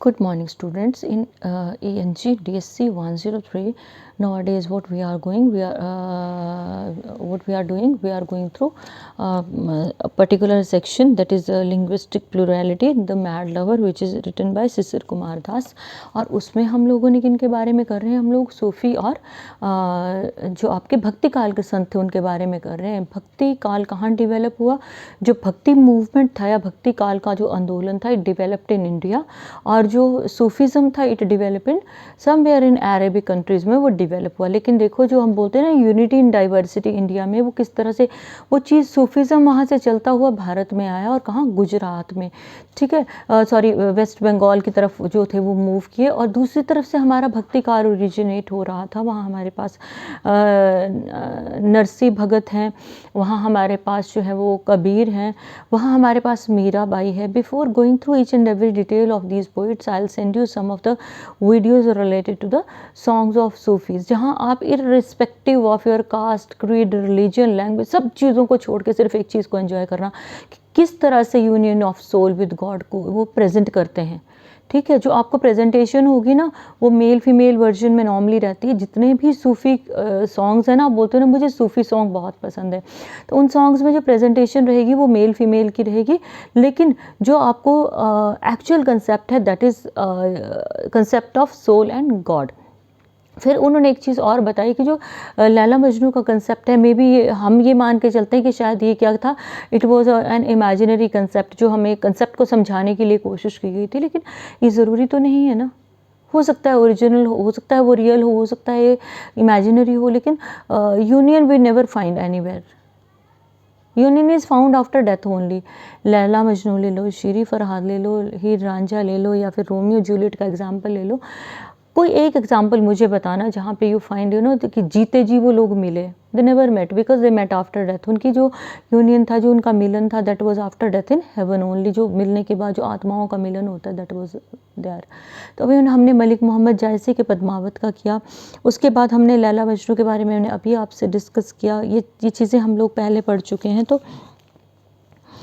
Good morning, students. In ENG DSC 103, nowadays what we are doing, we are going through a particular section, that is linguistic plurality, the mad lover, which is written by Shishir Kumar Das. और उसमें हम लोगों ने किन के बारे में कर रहे हैं, हम लोग सूफी और जो आपके भक्ति काल के संत थे उनके बारे में कर रहे हैं. भक्ति काल कहाँ डेवलप हुआ, जो भक्ति मूवमेंट था या भक्ति काल का जो आंदोलन था, इट डेवलप्ड इन इंडिया. और जो सूफीज़म था it develop in somewhere in Arabic countries में वो डेवलप हुआ. लेकिन देखो जो हम बोलते हैं ना यूनिटी इन डाइवर्सिटी इंडिया में, वो किस तरह से वो चीज़ सूफीज़म वहाँ से चलता हुआ भारत में आया और कहाँ, गुजरात में, ठीक है, सॉरी वेस्ट बंगाल की तरफ जो थे वो मूव किए. और दूसरी तरफ से हमारा भक्ति काल ओरिजिनेट हो रहा था. वहाँ हमारे पास नरसी भगत हैं, वहाँ हमारे पास जो है वो कबीर हैं, वहाँ हमारे पास मीराबाई है. Before going through each and every detail of these points I will send you some of the videos related to the songs of Sufis, जहाँ आप irrespective of your caste, creed, religion, language, सब चीज़ों को छोड़ के सिर्फ एक चीज़ को एंजॉय करना कि किस तरह से union of soul with God को वो प्रेजेंट करते हैं. ठीक है, जो आपको प्रेजेंटेशन होगी ना वो मेल फीमेल वर्जन में नॉर्मली रहती है. जितने भी सूफ़ी सॉन्ग्स हैं ना, आप बोलते हो ना मुझे सूफ़ी सॉन्ग बहुत पसंद है, तो उन सॉन्ग्स में जो प्रेजेंटेशन रहेगी वो मेल फीमेल की रहेगी. लेकिन जो आपको एक्चुअल कंसेप्ट है that is concept of soul and God. फिर उन्होंने एक चीज़ और बताई कि जो लैला मजनू का कंसेप्ट है, मे बी हम ये मान के चलते हैं कि शायद ये क्या था, it was an imaginary concept, जो हमें कंसेप्ट को समझाने के लिए कोशिश की गई थी. लेकिन ये ज़रूरी तो नहीं है ना, हो सकता है ओरिजिनल हो सकता है वो रियल हो सकता है ये इमेजिनरी हो. लेकिन union we never find anywhere. Union is found after death only. Laila Majnu ले लो, शीरी फरहाद ले लो, हीर रांझा ले लो, या फिर रोमियो जूलियट का एग्जाम्पल ले लो. कोई एक एग्जाम्पल मुझे बताना जहाँ पे यू फाइंड यू नो कि जीते जी वो लोग मिले. They never met because they met after death. उनकी जो यूनियन था, जो उनका मिलन था, that was after death in heaven only. जो मिलने के बाद जो आत्माओं का मिलन होता है दैट वाज देयर. तो अभी हमने मलिक मोहम्मद जायसी के पद्मावत का किया, उसके बाद हमने लैला मजनू के बारे में हमने अभी आपसे डिस्कस किया. ये चीज़ें हम लोग पहले पढ़ चुके हैं. तो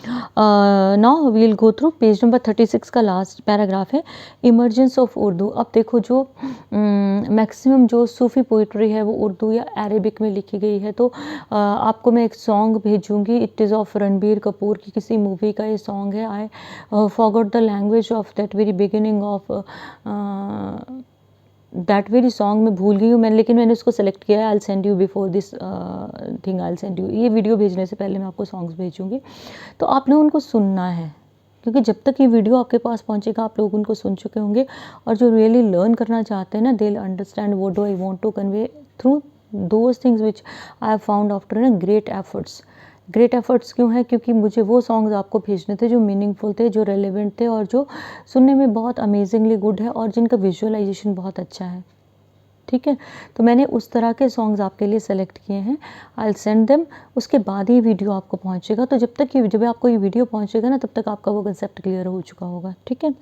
now we'll go through page number 36 का लास्ट पैराग्राफ है, इमर्जेंस ऑफ उर्दू. अब देखो जो मैक्सिमम जो सूफ़ी पोइट्री है वो उर्दू या अरेबिक में लिखी गई है. तो आपको मैं एक सॉन्ग भेजूंगी, it is of Ranbir Kapoor की किसी मूवी का ये सॉन्ग है. I forgot the language of that very beginning of that very song मैं भूल गई हूँ मैं, लेकिन मैंने उसको सेलेक्ट किया है. आई will send you before this thing, I will send you. ये वीडियो भेजने से पहले मैं आपको सॉन्ग्स भेजूँगी. तो आपने उनको सुनना है, क्योंकि जब तक ये वीडियो आपके पास पहुंचेगा आप लोग उनको सुन चुके होंगे. और जो रियली लर्न करना चाहते हैं ना, they will understand what do I want to convey through those things which I have found after ना ग्रेट एफर्ट्स. ग्रेट एफर्ट्स क्यों है, क्योंकि मुझे वो सॉन्ग्स आपको भेजने थे जो मीनिंगफुल थे, जो रेलेवेंट थे, और जो सुनने में बहुत अमेजिंगली गुड है, और जिनका विजुअलाइजेशन बहुत अच्छा है. ठीक है, तो मैंने उस तरह के सॉन्ग्स आपके लिए सेलेक्ट किए हैं. आई विल सेंड देम, उसके बाद ही वीडियो आपको पहुंचेगा. तो जब आपको ये वीडियो पहुंचेगा ना, तब तक आपका वो कंसेप्ट क्लियर हो चुका होगा. ठीक है,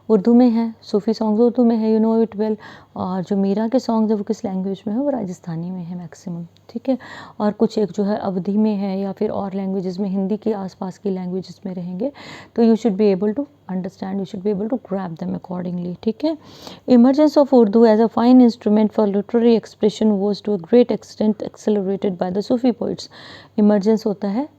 उर्दू में है, सूफ़ी सॉन्ग्स उर्दू में है, यू नो इट वेल. और जो मीरा के सॉन्ग्स है वो किस लैंग्वेज में है, वो राजस्थानी में है मैक्सिमम. ठीक है, और कुछ एक जो है अवधी में है, या फिर और लैंग्वेजेस में, हिंदी के आसपास की लैंग्वेजेस में रहेंगे. तो you should be able to understand, you should be able to grab them accordingly. ठीक है, emergence of Urdu as a fine instrument for literary expression was to a great extent accelerated by the Sufi poets. Emergence होता है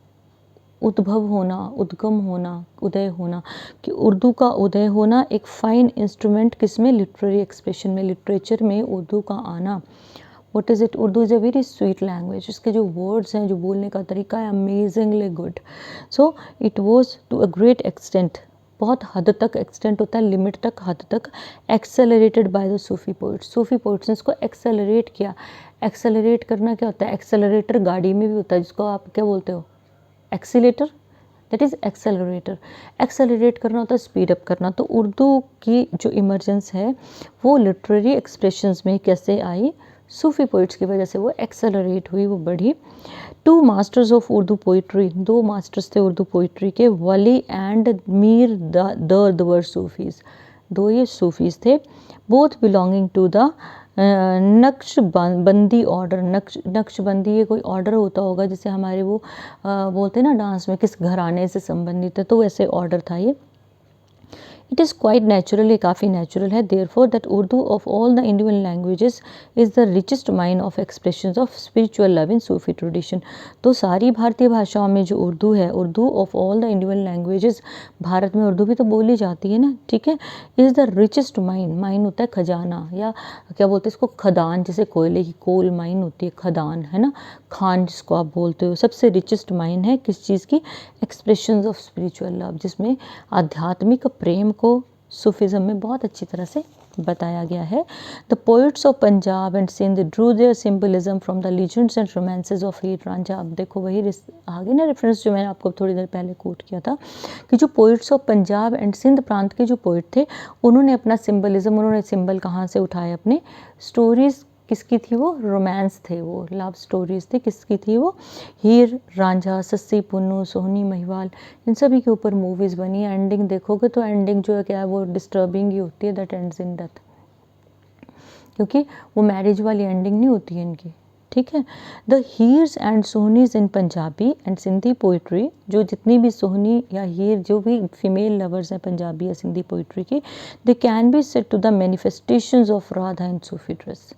उद्भव होना, उद्गम होना, उदय होना, कि उर्दू का उदय होना एक फ़ाइन इंस्ट्रूमेंट किस में, लिटरेरी एक्सप्रेशन में, लिटरेचर में उर्दू का आना. What is it, Urdu is a very sweet language. इसके जो वर्ड्स हैं, जो बोलने का तरीका है, amazingly good. So it was to a great extent, बहुत हद तक, एक्सटेंट होता है लिमिट तक, हद तक, accelerated by the Sufi poets. Sufi poets ने इसको एक्सेलरेट किया. एक्सेलरेट करना क्या होता है, एक्सेलरेटर गाड़ी में भी होता है, जिसको आप क्या बोलते हो, accelerator, that is accelerator. Accelerate करना होता है स्पीड अप करना. तो उर्दू की जो इमर्जेंस है वो लिटरेरी एक्सप्रेशंस में कैसे आई, सूफ़ी पोइट्स की वजह से वो एक्सेलरेट हुई, वो बढ़ी. Two masters of Urdu poetry, दो मास्टर्स थे उर्दू पोइट्री के, वली एंड मीर दर्द वर सूफ़ीज़. दो ये सूफ़ीज़ थे, both belonging to the Naqshbandi order. Naqshbandi ये कोई ऑर्डर होता होगा, जैसे हमारे वो बोलते हैं ना डांस में किस घराने से संबंधित है, तो वैसे ऑर्डर था ये. इट इज़ क्वाइट नेचुरल, ये काफ़ी नेचुरल है। Therefore that Urdu of all the Indian languages is the richest mine of expression of spiritual love in Sufi tradition. तो सारी भारतीय भाषाओं में जो उर्दू है, Urdu of all the Indian languages, Bharat में उर्दू भी तो बोली जाती है ना, ठीक है, is the richest mine, mine होता है खजाना या क्या बोलते हैं इसको, खदान, जैसे कोयले की कोल माइन होती है, खदान है ना, खान जिसको आप बोलते हो, सबसे रिचेस्ट माइन है किस चीज़ की, एक्सप्रेशंस ऑफ स्पिरिचुअल लव, जिसमें आध्यात्मिक प्रेम को सूफिज़म में बहुत अच्छी तरह से बताया गया है। The poets of Punjab and Sindh drew their symbolism from the legends and romances of Heer Ranjha. अब देखो वही आगे ना रेफरेंस जो मैंने आपको थोड़ी देर पहले कोट किया था कि जो poets of Punjab and Sindh प्रांत के जो पोइट थे, उन्होंने अपना सिंबलिज्म, उन्होंने सिंबल कहाँ से उठाए अपने, स्टोरीज किसकी थी वो, रोमांस थे वो, लव स्टोरीज थे, किसकी थी वो, हीर रांझा, सस्सी पुन्नू, सोहनी महिवाल, इन सभी के ऊपर मूवीज़ बनी। एंडिंग देखोगे तो एंडिंग जो है क्या है, वो डिस्टर्बिंग ही होती है, दैट एंड्स इन डेथ, क्योंकि वो मैरिज वाली एंडिंग नहीं होती है इनकी, ठीक है। The Heers and Sohnis in Punjabi and Sindhi poetry, जो जितनी भी सोहनी या हीर जो भी फीमेल लवर्स हैं पंजाबी या सिंधी पोइट्री की, they can be said to the manifestations of Radha in Sufi dress.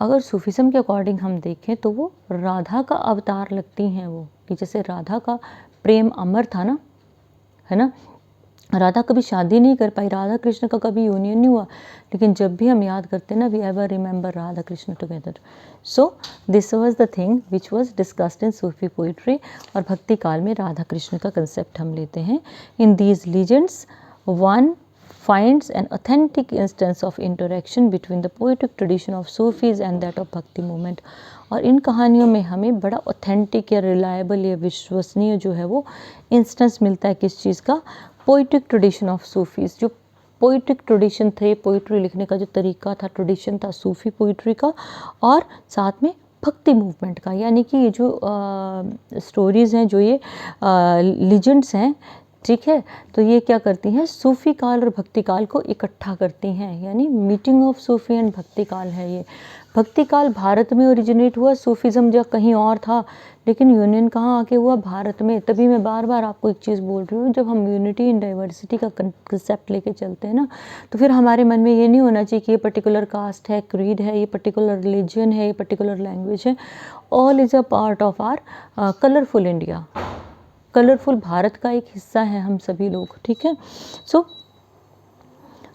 अगर सूफीज़म के अकॉर्डिंग हम देखें तो वो राधा का अवतार लगती हैं वो, कि जैसे राधा का प्रेम अमर था ना, है ना, राधा कभी शादी नहीं कर पाई, राधा कृष्ण का कभी यूनियन नहीं हुआ, लेकिन जब भी हम याद करते हैं ना, we ever remember Radha Krishna together. So this was the thing which was discussed in Sufi poetry. और भक्ति काल में राधा कृष्ण का कंसेप्ट हम लेते हैं। In these legends one finds an authentic instance of interaction between the poetic tradition of Sufis and that of Bhakti movement। और इन कहानियों में हमें बड़ा ऑथेंटिक या रिलायबल या विश्वसनीय जो है वो इंस्टेंस मिलता है, किस चीज़ का, पोइटिक ट्रेडिशन ऑफ सूफीज़। जो पोइटिक ट्रेडिशन थे, पोइट्री लिखने का जो तरीका था, ट्रेडिशन था सूफी पोइट्री का, और साथ में भक्ति मूवमेंट का, यानी कि ये जो स्टोरीज़ हैं, जो ये लीजेंड्स हैं, ठीक है, तो ये क्या करती हैं, सूफी काल और भक्ति काल को इकट्ठा करती हैं, यानी मीटिंग ऑफ सूफी एंड भक्ति काल है ये। भक्ति काल भारत में ओरिजिनेट हुआ, सूफीज़म जब कहीं और था, लेकिन यूनियन कहाँ आके हुआ, भारत में। तभी मैं बार बार आपको एक चीज़ बोल रही हूँ, जब हम यूनिटी इन डाइवर्सिटी का कंसेप्ट लेके चलते हैं ना, तो फिर हमारे मन में ये नहीं होना चाहिए कि ये पर्टिकुलर कास्ट है, क्रीड है, ये पर्टिकुलर रिलीजन है, ये पर्टिकुलर लैंग्वेज है। All is a part of our colourful India, colourful Bharat का एक हिस्सा है हम सभी लोग, ठीक है। सो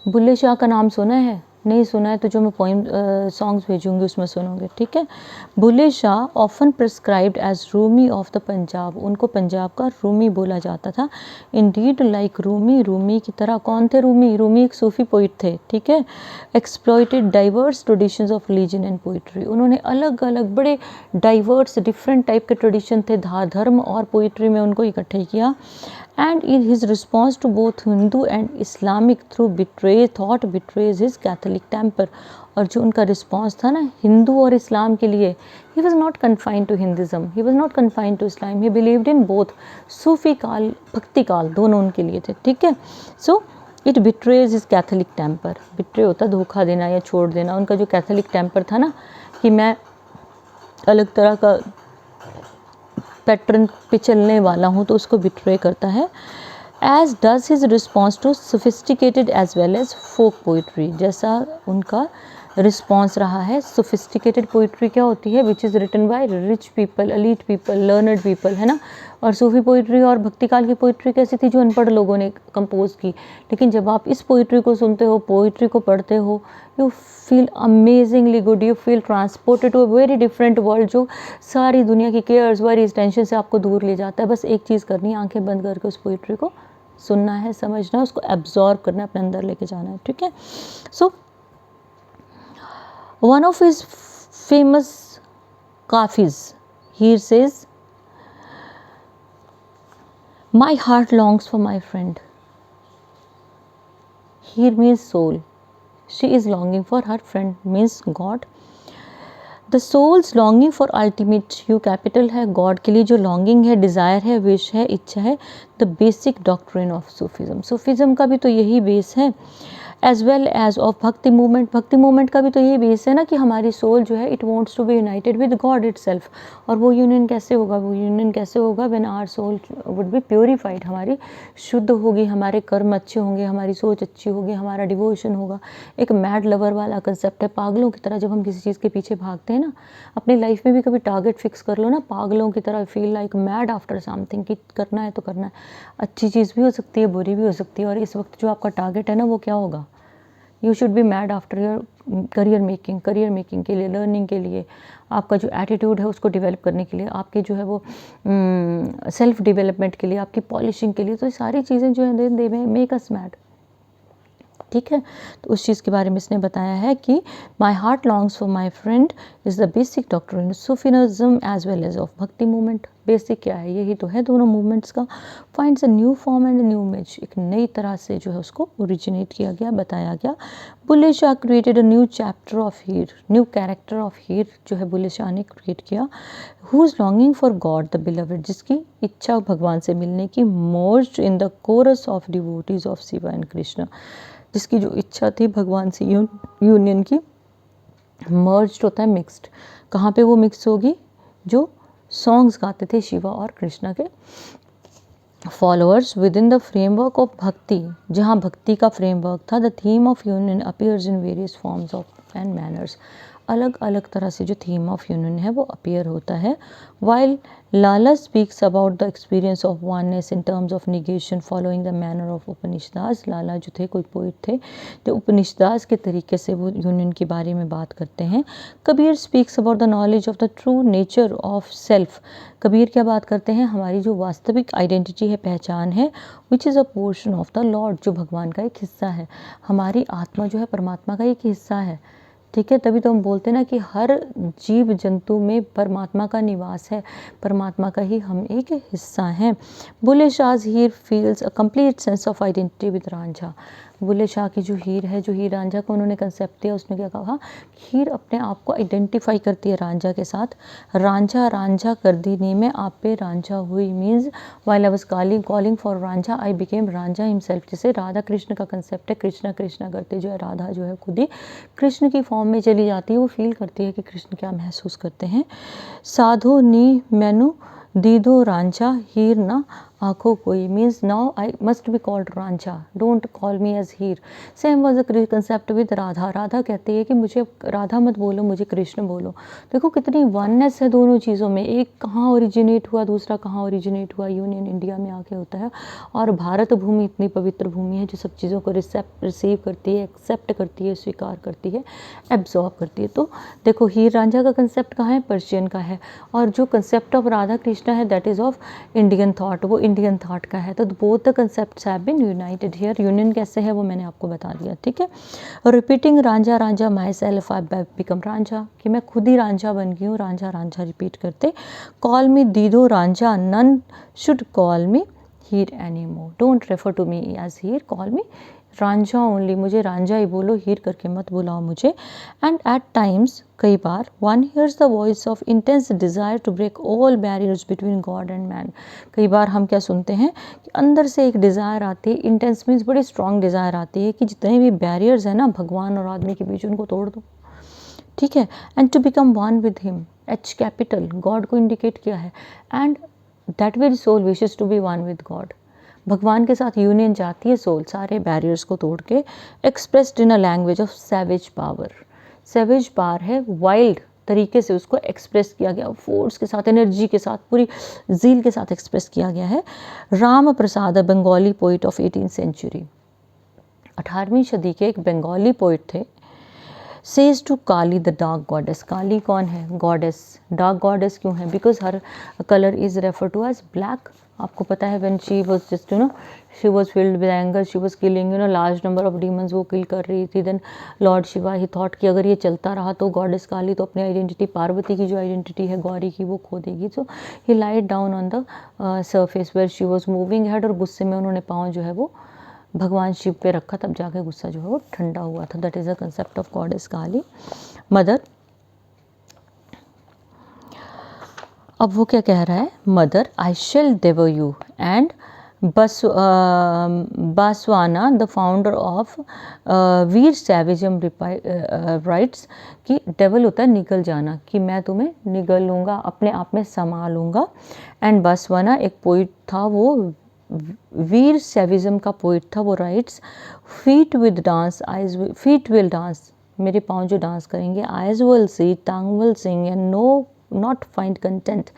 बुल्ले शाह का नाम सुना है, नहीं सुना है तो जो मैं पोइम सॉन्ग्स भेजूंगी उसमें सुनोगे, ठीक है। Bulleh Shah often prescribed as Rumi of the Punjab, उनको पंजाब का रूमी बोला जाता था। इंडीड लाइक रूमी, रूमी की तरह। कौन थे रूमी? रूमी एक सूफी पोइट थे, ठीक है। Exploited diverse traditions of religion and poetry, उन्होंने अलग अलग बड़े डाइवर्स डिफरेंट टाइप के ट्रेडिशन थे, धर्म और पोइट्री में उनको इकट्ठे किया। And in his response to both Hindu and Islamic through thought betrays his Catholic temper। और जो उनका रिस्पॉन्स था ना हिंदू और इस्लाम के लिए, he was not confined to Hinduism, he was not confined to Islam, he believed in both, सूफी काल भक्ति काल दोनों उनके लिए थे, ठीक है। So it betrays his catholic temper, betray होता धोखा देना या छोड़ देना। उनका जो कैथोलिक टेम्पर था ना, कि मैं अलग तरह का पैटर्न पे चलने वाला हूँ, तो उसको बिट्रे करता है। As does his response to sophisticated as well as folk poetry, जैसा उनका रिस्पॉन्स रहा है। सोफिस्टिकेटेड पोइट्री क्या होती है? Which is written by rich people, elite people, learned people, है ना। और सूफी पोइट्री और भक्ति काल की पोइट्री कैसी थी? जो अनपढ़ लोगों ने कंपोज की। लेकिन जब आप इस पोइट्री को सुनते हो, पोइट्री को पढ़ते हो, you feel amazingly good, you feel transported to a very different world, जो सारी दुनिया की केयर्स, वरीज, टेंशन से आपको दूर ले जाता है। बस एक चीज़ करनी है, आंखें बंद करके उस पोइट्री को सुनना है, समझना है, उसको एब्जॉर्ब करना है, अपने अंदर लेके जाना है, ठीक है। सो one of his famous kafis, he says, my heart longs for my friend. Here means soul, she is longing for her friend, means God. The soul's longing for ultimate, you capital है, God के लिए जो longing है, desire है, wish है, इच्छा है, the basic doctrine of Sufism, Sufism का भी तो यही बेस है। As well as of bhakti movement. भक्ति मूवमेंट का भी तो यही बेस है ना कि हमारी सोल जो है it wants to be united with God itself. और वो यूनियन कैसे होगा? वो यूनियन कैसे होगा? When our soul would be purified, हमारी शुद्ध होगी, हमारे कर्म अच्छे होंगे, हमारी सोच अच्छी होगी, हमारा डिवोशन होगा। एक मैड लवर वाला कंसेप्ट है, पागलों की तरह जब हम किसी चीज़ के पीछे भागते हैं ना, अपनी लाइफ में भी कभी टारगेट फिक्स कर लो ना, पागलों की तरह feel like mad after something, कि करना है तो करना है। अच्छी चीज़ भी हो सकती है, बुरी भी हो सकती है, और इस वक्त जो आपका टारगेट है ना वो क्या होगा? You should B mad after your career making के लिए, लर्निंग के लिए, आपका जो एटीट्यूड है उसको डेवलप करने के लिए, आपके जो है वो सेल्फ डेवलपमेंट के लिए, आपकी पॉलिशिंग के लिए। तो ये सारी चीज़ें जो है दे मेक अस मैड। ठीक है, तो उस चीज़ के बारे में इसने बताया है कि my heart longs for my friend is the basic doctrine Sufinism as well as of bhakti movement. Basic क्या है? यही तो है दोनों मूवमेंट्स का। Finds a new form and new image, एक नई तरह से जो है उसको ओरिजिनेट किया गया, बताया गया। Bulle Shah created a new chapter of Heer, new character of Heer जो है बुल्ले शाह ने क्रिएट किया। Who is longing for God the beloved, जिसकी इच्छा भगवान से मिलने की, merged in the chorus of devotees of Shiva and Krishna, जिसकी जो इच्छा थी भगवान से यूनियन की, मर्ज्ड होता है मिक्स्ड। कहाँ पे वो मिक्स होगी? जो सॉन्ग्स गाते थे शिवा और कृष्णा के followers with in the framework of भक्ति, जहाँ भक्ति का फ्रेमवर्क था। The theme of union appears in various forms of and manners, अलग अलग तरह से जो थीम ऑफ यूनियन है वो अपीयर होता है। While Lalla speaks about the experience of oneness in terms of negation following the manner of Upanishads, Lalla जो थे कोई पोइट थे जो उपनिषदास के तरीके से वो यूनियन के बारे में बात करते हैं। Kabir speaks about the knowledge of the true nature of self, Kabir क्या बात करते हैं? हमारी जो वास्तविक आइडेंटिटी है, पहचान है, which is a portion of the Lord, जो भगवान का एक हिस्सा है। हमारी आत्मा जो है परमात्मा का एक हिस्सा है। ठीक है, तभी तो हम बोलते हैं ना कि हर जीव जंतु में परमात्मा का निवास है, परमात्मा का ही हम एक हिस्सा हैं। Bulle Shah Heer feels a complete sense of identity with Ranjha, Bulle Shah की जो हीर है, जो हीर रांझा को उन्होंने कंसेप्ट दिया, उसने क्या कहा? हीर अपने आप को आइडेंटिफाई करती है रांझा के साथ। रांझा रांझा कर दी नी में आप पे रांझा हुई, means while I was calling for Ranjha I became Ranjha himself. जैसे राधा कृष्ण का कंसेप्ट है, कृष्णा कृष्णा करते जो है राधा जो है खुद ही कृष्ण की फॉर्म में चली जाती है, वो फील करती है कि कृष्ण क्या महसूस करते हैं। साधु नी मैनू दीदो रांझा हीर ना आँखों कोई, means now I must be called Ranjha, don't call me as Heer. Same was a concept with Radha, Radha कहती है कि मुझे राधा मत बोलो, मुझे कृष्ण बोलो। देखो कितनी वननेस है दोनों चीज़ों में, एक कहाँ ओरिजिनेट हुआ, दूसरा कहाँ ओरिजिनेट हुआ, यूनियन इंडिया में आके होता है। और भारत भूमि इतनी पवित्र भूमि है जो सब चीज़ों को रिसीव करती है, एक्सेप्ट करती है, स्वीकार करती है, एब्जॉर्ब करती है। तो देखो हीर रांझा का कंसेप्ट कहाँ है? पर्शियन का है, और जो कंसेप्ट ऑफ राधा कृष्णा है that is of Indian thought, वो इंडियन थॉट का है। तो both the concepts have been united here. Union कैसे है वो मैंने आपको बता दिया। ठीक है, repeating Ranjha Ranjha myself I become Ranjha, कि मैं खुद ही रांझा बन गई हूँ, रांझा रांझा रिपीट करते। Call me Dhido Ranjha, none should call me Heer any more, don't refer to me as Heer, call me Ranjha only, मुझे रांझा ही बोलो, हीर करके मत बुलाओ मुझे। एंड एट टाइम्स, कई बार, one hears the voice of intense desire to break all barriers between God and man. कई बार हम क्या सुनते हैं कि अंदर से एक डिज़ायर आती है, इंटेंस मीन्स बड़ी स्ट्रॉन्ग डिज़ायर आती है कि जितने भी बैरियर्स हैं ना भगवान और आदमी के बीच, उनको तोड़ दो। ठीक है, and to become one with him, H capital, God को इंडिकेट किया है। And that very soul wishes to be one with God, भगवान के साथ यूनियन चाहती है सोल, सारे बैरियर्स को तोड़ के। Expressed in a language of savage power, savage power है, वाइल्ड तरीके से उसको एक्सप्रेस किया गया, फोर्स के साथ, एनर्जी के साथ, पूरी जील के साथ एक्सप्रेस किया गया है। Ram Prasad, Bengali poet of 18th century, 18वीं सदी के एक बंगाली पोइट थे। Says to Kali the dark goddess, Kali कौन है? गॉडेस। डार्क गॉडेस क्यों है? Because her colour is refer to as black. आपको पता है when she was just she was filled with anger, she was killing large number of demons, वो kill कर रही थी। Then lord Shiva he thought कि अगर ये चलता रहा तो गॉडेस काली तो अपनी आइडेंटिटी, पार्वती की जो आइडेंटिटी है गौरी की, वो खो देगी। So he lied down on the surface where she was moving head, और गुस्से में उन्होंने पाँव जो है वो भगवान शिव पे रखा, तब जाके गुस्सा जो है वो ठंडा हुआ था। That is a concept of goddess Kali mother. अब वो क्या कह रहा है? Mother I shall devour you and Basavanna the founder of Veerashaivism writes कि डेवल होता है निगल जाना, कि मैं तुम्हें निगल लूँगा, अपने आप में समा लूँगा। एंड बासवाना एक पोइट था, वो वीर सैविज्म का पोइट था। वो writes feet with dance, eyes feet will dance, मेरे पाँव जो डांस करेंगे, eyes will see, tongue will sing and no not find content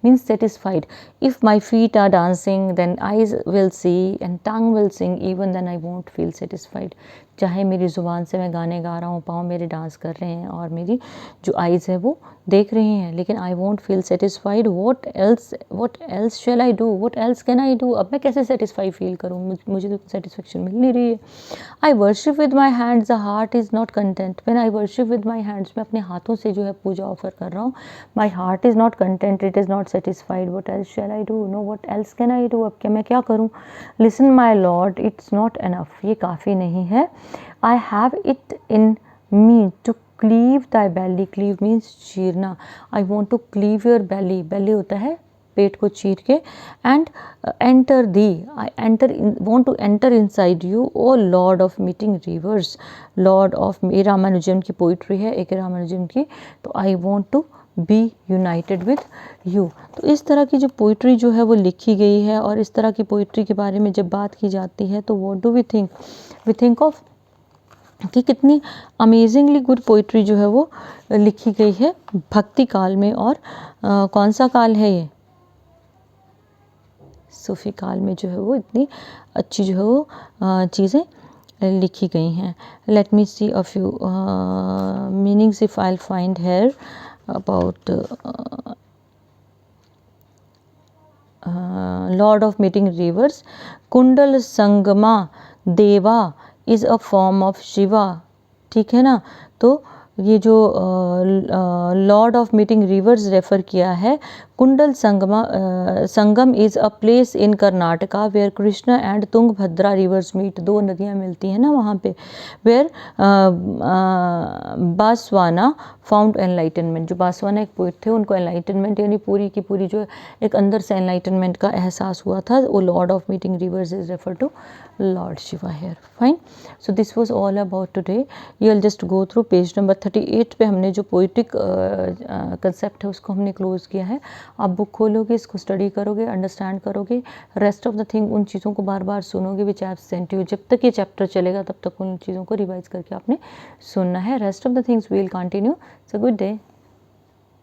means satisfied. If my feet are dancing then eyes will see and tongue will sing, even then I won't feel satisfied. चाहे मेरी ज़ुबान से मैं गाने गा रहा हूँ, पाँव मेरे डांस कर रहे हैं और मेरी जो आइज़ है वो देख रही हैं, लेकिन I won't feel satisfied. What else shall I do, what else can I do, अब मैं कैसे सेटिस्फाई फील करूँ, मुझे तो सेटिस्फेक्शन मिल नहीं रही है। आई worship with my hands, the heart is not content. When I worship with my hands, मैं अपने हाथों से जो है पूजा ऑफर कर रहा हूँ, my heart is not content, it is not satisfied. What else shall I do, no what else can I do, अब क्या मैं क्या करूँ। Listen my lord, it's not enough, ये काफ़ी नहीं है। I have it in me to cleave thy belly, cleave means चीरना। I want to cleave your belly, belly होता है पेट को चीर के। And enter the, I enter want to enter inside you, O lord of meeting rivers. Lord of, ये रामानुजन की poetry है, एक रामानुजन की। तो I want to be united with you. तो इस तरह की जो पोइट्री जो है वो लिखी गई है, और इस तरह की पोइट्री के बारे में जब बात की जाती है तो what do we think, we think of कि कितनी अमेजिंगली गुड पोइट्री जो है वो लिखी गई है भक्ति काल में। और कौन सा काल है ये, सूफी काल में जो है वो इतनी अच्छी जो है वो चीज़ें लिखी गई हैं। Let me see a few meanings if I find here about lord of meeting rivers. Kundal Sangama Deva is a form of Shiva, ठीक है ना। तो ये जो lord of meeting rivers refer किया है, Kundal Sangam is a place in Karnataka where Krishna and Tungabhadra rivers meet, दो नदियाँ मिलती हैं ना वहाँ पे। वेयर बासवाना फाउंड एनलाइटनमेंट, जो बासवाना एक पोइट थे, उनको एनलाइटनमेंट यानी पूरी की पूरी जो एक अंदर से एनलाइटनमेंट का एहसास हुआ था। वो lord of meeting rivers is refer to lord Shiva here. Fine, so this was all about today. You will just go through page number 38 पे हमने जो पोइटिक कंसेप्ट है उसको हमने क्लोज किया है। आप बुक खोलोगे, इसको स्टडी करोगे, अंडरस्टैंड करोगे, रेस्ट ऑफ द थिंग उन चीज़ों को बार बार सुनोगे विच आई हैव सेंट यू। जब तक ये चैप्टर चलेगा तब तक उन चीज़ों को रिवाइज करके आपने सुनना है। Rest of the things we will continue. So good day.